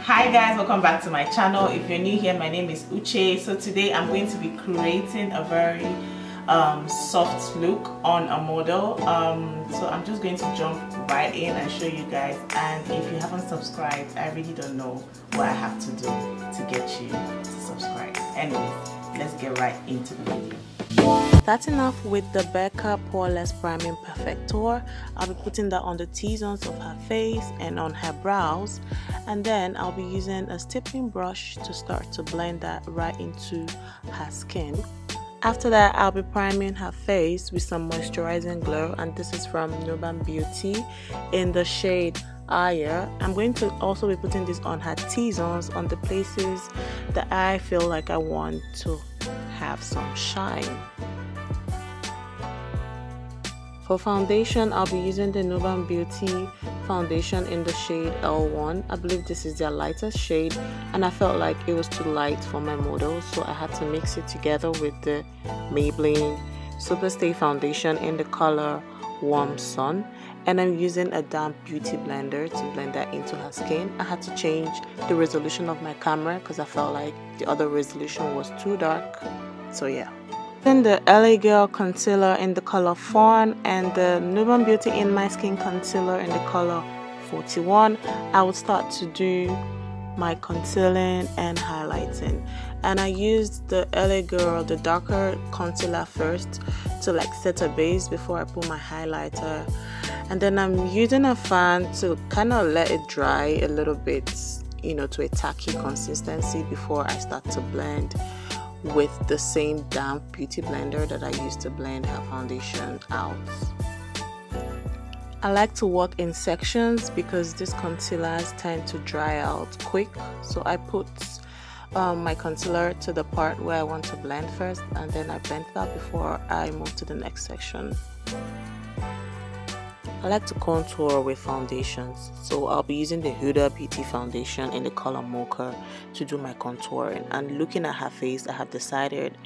Hi guys, welcome back to my channel. If you're new here, my name is Uche. So today I'm going to be creating a very soft look on a model. So I'm just going to jump right in and show you guys, and if you haven't subscribed, I really don't know what I have to do to get you to subscribe. Anyways, let's get right into the video. Starting off with the Becca Poreless Priming Perfector, I'll be putting that on the T-zones of her face and on her brows, and then I'll be using a stippling brush to start to blend that right into her skin. After that, I'll be priming her face with some moisturizing glow, and this is from Nuban Beauty in the shade Arya. I'm going to also be putting this on her T-zones, on the places that I feel like I want to have some shine. For foundation, I'll be using the Nuban Beauty foundation in the shade L1. I believe this is their lightest shade, and I felt like it was too light for my model, so I had to mix it together with the Maybelline Superstay foundation in the color Warm Sun, and I'm using a damp beauty blender to blend that into her skin. I had to change the resolution of my camera because I felt like the other resolution was too dark, so yeah. Then the LA Girl concealer in the color Fawn and the Nuban Beauty In My Skin concealer in the color 41. I would start to do my concealing and highlighting, and I used the LA Girl, the darker concealer first to like set a base before I put my highlighter, and then I'm using a fan to kind of let it dry a little bit, you know, to a tacky consistency before I start to blend with the same damp beauty blender that I used to blend her foundation out. I like to work in sections because these concealers tend to dry out quick, so I put my concealer to the part where I want to blend first, and then I blend that before I move to the next section. I like to contour with foundations, so I'll be using the Huda Beauty foundation in the color Mocha to do my contouring. And looking at her face, I have decided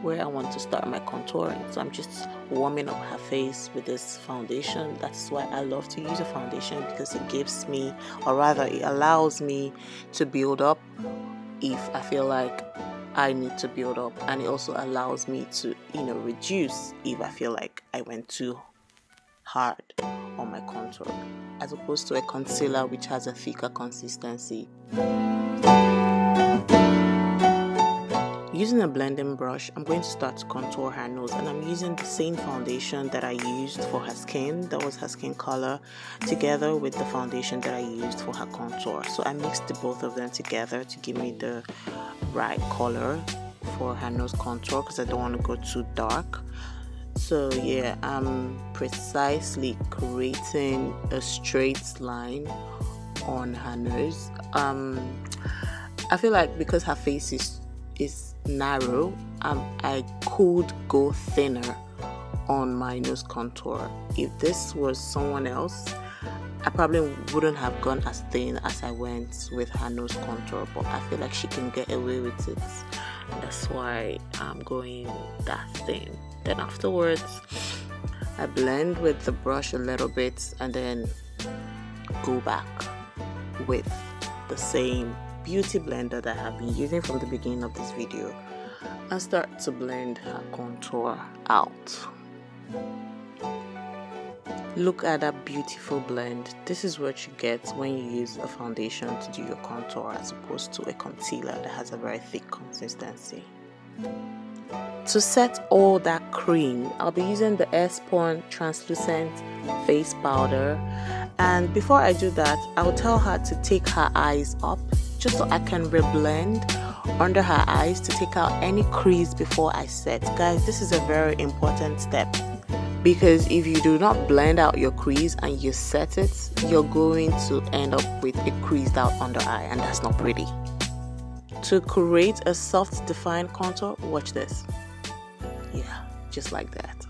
where I want to start my contouring, so I'm just warming up her face with this foundation. That's why I love to use a foundation, because it gives me, or rather it allows me to build up if I feel like I need to build up, and it also allows me to, you know, reduce if I feel like I went too hard on my contour, as opposed to a concealer which has a thicker consistency. Using a blending brush, I'm going to start to contour her nose, and I'm using the same foundation that I used for her skin, that was her skin color, together with the foundation that I used for her contour. So I mixed the both of them together to give me the right color for her nose contour, because I don't want to go too dark. So yeah, I'm precisely creating a straight line on her nose. I feel like because her face is narrow, I could go thinner on my nose contour. If this was someone else, I probably wouldn't have gone as thin as I went with her nose contour, but I feel like she can get away with it. That's why I'm going that thin. Then afterwards, I blend with the brush a little bit and then go back with the same beauty blender that I've been using from the beginning of this video and start to blend her contour out. Look at that beautiful blend. This is what you get when you use a foundation to do your contour, as opposed to a concealer that has a very thick consistency. To set all that cream, I'll be using the Airspun translucent face powder, and before I do that, I'll tell her to take her eyes up just so I can reblend under her eyes to take out any crease before I set. Guys, this is a very important step, because if you do not blend out your crease and you set it, you're going to end up with a creased out under eye, and that's not pretty. To create a soft defined contour, watch this. Yeah, just like that.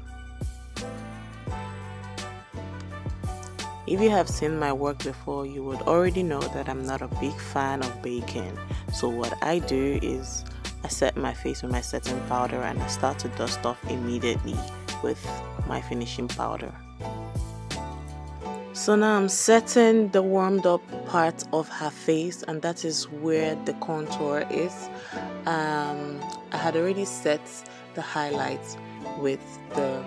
If you have seen my work before, you would already know that I'm not a big fan of baking. So what I do is I set my face with my setting powder and I start to dust off immediately with my finishing powder. So now I'm setting the warmed up part of her face, and that is where the contour is. I had already set the highlights with the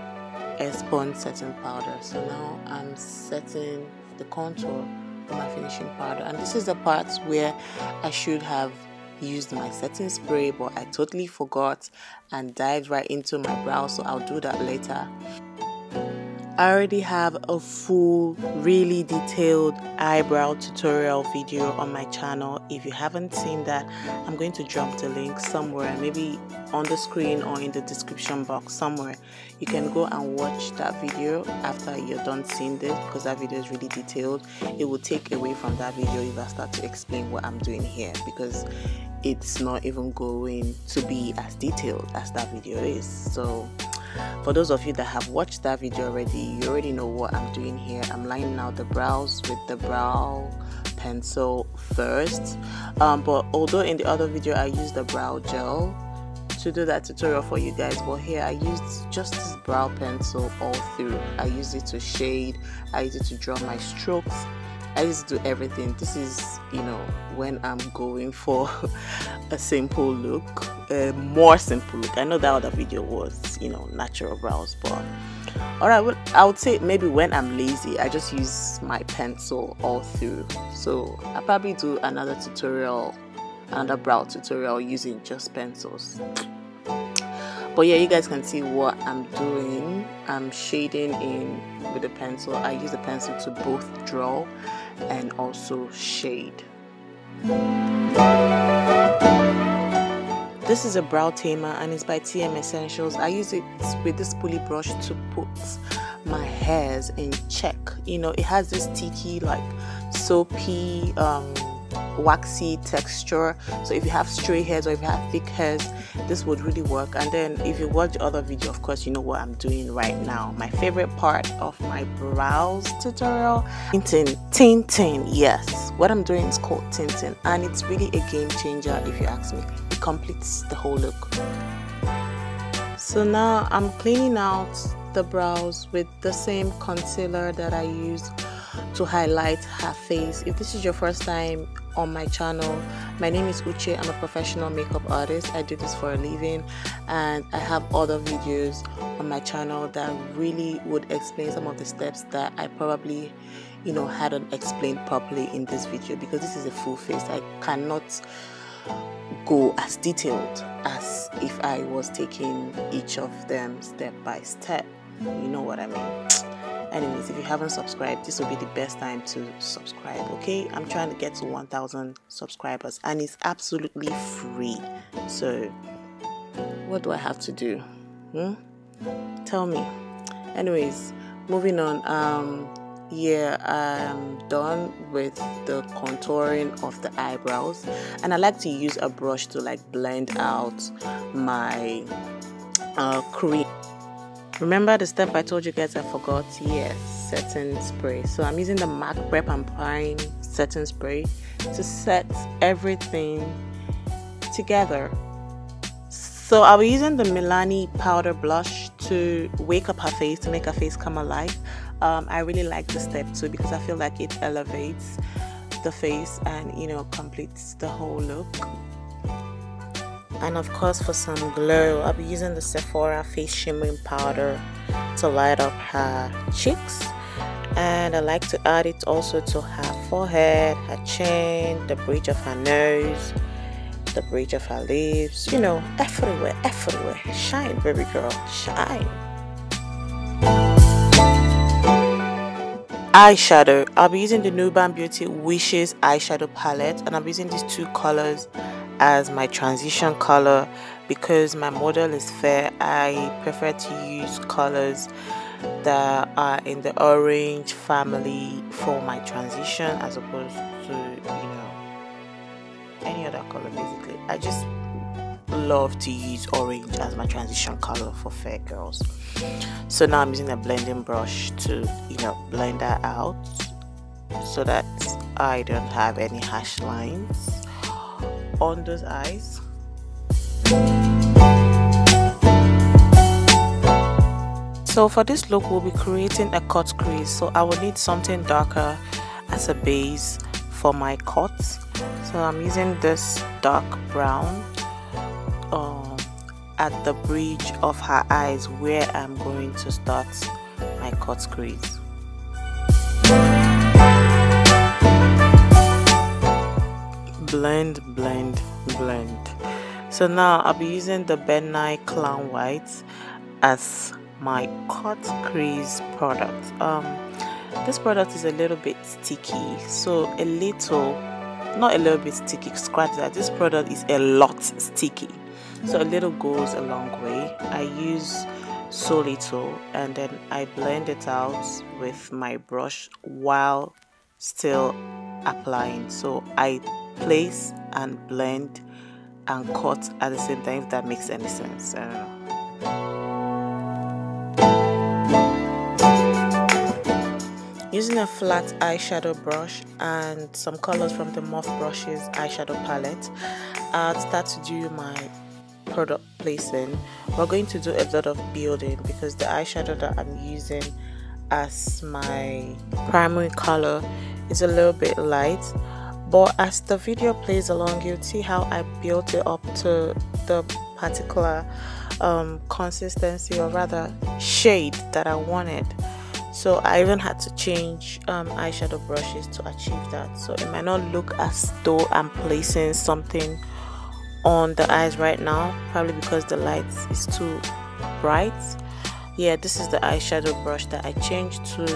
Airspun setting powder, so now I'm setting the contour with my finishing powder, and this is the part where I should have used my setting spray, but I totally forgot and dived right into my brow, so I'll do that later. I already have a full, really detailed eyebrow tutorial video on my channel. If you haven't seen that, I'm going to drop the link somewhere, maybe on the screen or in the description box somewhere. You can go and watch that video after you're done seeing this, because that video is really detailed. It will take away from that video if I start to explain what I'm doing here, because it's not even going to be as detailed as that video is. So for those of you that have watched that video already, you already know what I'm doing here. I'm lining out the brows with the brow pencil first, but although in the other video I used the brow gel to do that tutorial for you guys, but here I used just this brow pencil all through. I used it to shade, I used it to draw my strokes, I used to do everything. This is, you know, when I'm going for a simple look, a more simple look. I know that other video was, you know, natural brows, but alright, well, I would say maybe when I'm lazy, I just use my pencil all through. So I'll probably do another tutorial, another brow tutorial using just pencils. But yeah, you guys can see what I'm doing. I'm shading in with the pencil. I use the pencil to both draw and also shade. This is a brow tamer and it's by TM Essentials. I use it with this pulley brush to put my hairs in check. You know, it has this sticky, like soapy, waxy texture, so if you have stray hairs or if you have thick hairs, this would really work. And then if you watch the other video, of course you know what I'm doing right now. My favorite part of my brows tutorial, tinting. Yes, what I'm doing is called tinting, and it's really a game changer if you ask me. It completes the whole look. So now I'm cleaning out the brows with the same concealer that I used to highlight her face. If this is your first time on my channel, my name is Uche. I'm a professional makeup artist. I do this for a living, and I have other videos on my channel that really would explain some of the steps that I probably, you know, hadn't explained properly in this video, because this is a full face. I cannot go as detailed as if I was taking each of them step by step. You know what I mean? Anyways, if you haven't subscribed, this will be the best time to subscribe, okay? I'm trying to get to 1,000 subscribers, and it's absolutely free. So what do I have to do? Tell me. Anyways, moving on. Yeah, I'm done with the contouring of the eyebrows, and I like to use a brush to like blend out my crease. Remember the step I told you guys I forgot? Yes, setting spray. So I'm using the MAC Prep and Prime setting spray to set everything together. So I'll be using the Milani powder blush to wake up her face, to make her face come alive. I really like this step too, because I feel like it elevates the face and, you know, completes the whole look. And of course, for some glow, I'll be using the Sephora face shimmering powder to light up her cheeks, and I like to add it also to her forehead, her chin, the bridge of her nose, the bridge of her lips, you know, everywhere. Shine, baby girl, shine. Eyeshadow, I'll be using the Nuban Beauty Wishes eyeshadow palette, and I'm using these two colors as my transition color because my model is fair. I prefer to use colors that are in the orange family for my transition as opposed to, you know, any other color. Basically, I just love to use orange as my transition color for fair girls. So now I'm using a blending brush to, you know, blend that out so that I don't have any harsh lines on those eyes. So for this look, we'll be creating a cut crease, so I will need something darker as a base for my cut. So I'm using this dark brown at the bridge of her eyes where I'm going to start my cut crease. Blend, blend, blend. So now I'll be using the Benign Clown White as my cut crease product. This product is a little bit sticky, so a little, not a little bit sticky, scratch that. This product is a lot sticky, so a little goes a long way. I use so little and then I blend it out with my brush while still applying. So I place and blend and cut at the same time, if that makes any sense. I don't know. Using a flat eyeshadow brush and some colors from the Morpher brushes eyeshadow palette, I'll start to do my product placing. We're going to do a lot of building because the eyeshadow that I'm using as my primary color is a little bit light, but as the video plays along, you'll see how I built it up to the particular consistency, or rather shade, that I wanted. So I even had to change eyeshadow brushes to achieve that. So it might not look as though I'm placing something on the eyes right now, probably because the light is too bright. Yeah, this is the eyeshadow brush that I changed to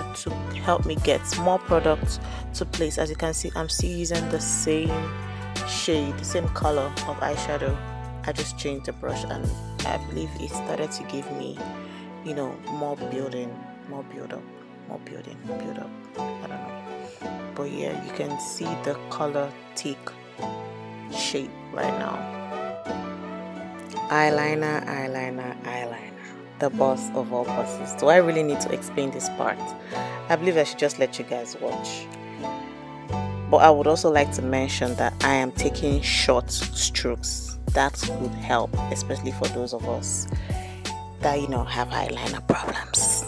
help me get more product to place. As you can see, I'm still using the same shade, the same color of eyeshadow. I just changed the brush and I believe it started to give me, you know, more building, more build up, more building, build up. I don't know, but yeah, you can see the color take shape right now. Eyeliner, eyeliner, eyeliner. The boss of all bosses. Do I really need to explain this part? I believe I should just let you guys watch. But I would also like to mention that I am taking short strokes. That would help, especially for those of us that, you know, have eyeliner problems.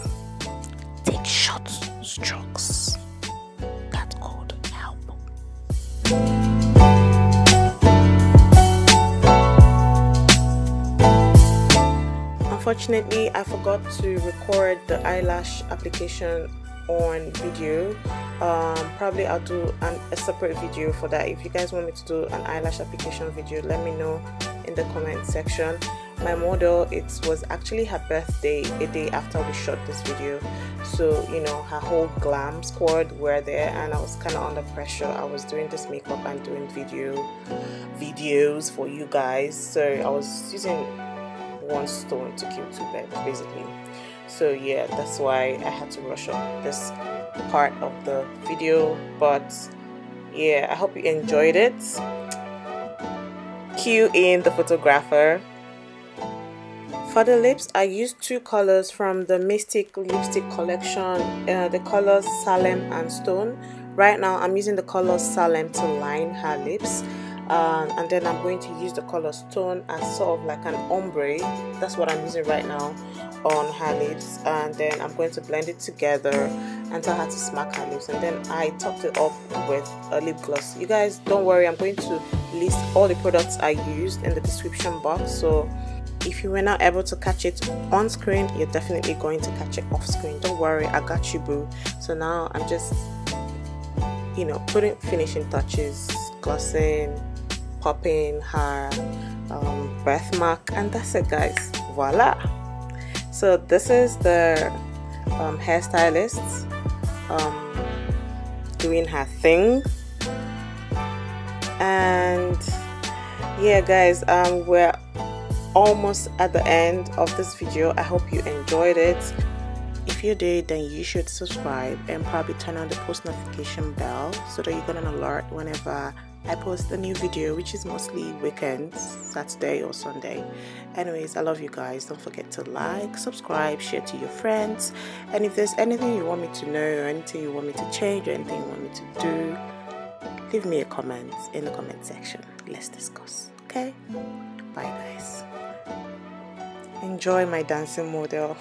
Take short strokes. That could help. Unfortunately, I forgot to record the eyelash application on video. Probably I'll do a separate video for that. If you guys want me to do an eyelash application video, let me know in the comment section. My model, it was actually her birthday a day after we shot this video, so you know, her whole Glam squad were there and I was kind of under pressure. I was doing this makeup and doing videos for you guys, so I was using one stone to kill two birds basically. So yeah, that's why I had to rush up this part of the video. But yeah, I hope you enjoyed it. Cue in the photographer. For the lips, I used two colors from the Mystic lipstick collection, the colors Salem and Stone. Right now I'm using the color Salem to line her lips, and then I'm going to use the color Stone as sort of like an ombre. That's what I'm using right now on her lips, and then I'm going to blend it together and tell her to smack her lips, and then I topped it up with a lip gloss. You guys don't worry, I'm going to list all the products I used in the description box, so if you were not able to catch it on screen, you're definitely going to catch it off screen. Don't worry, I got you, boo. So now I'm just, you know, putting finishing touches, glossing, popping her birthmark, and that's it, guys. Voila. So this is the hairstylist doing her thing, and yeah, guys, we're almost at the end of this video. I hope you enjoyed it. If you did, then you should subscribe and probably turn on the post notification bell so that you get an alert whenever I post a new video, which is mostly weekends, Saturday or Sunday. Anyways, I love you guys. Don't forget to like, subscribe, share to your friends, and if there's anything you want me to know or anything you want me to change or anything you want me to do, leave me a comment in the comment section. Let's discuss. Okay, bye guys. Enjoy my dancing model.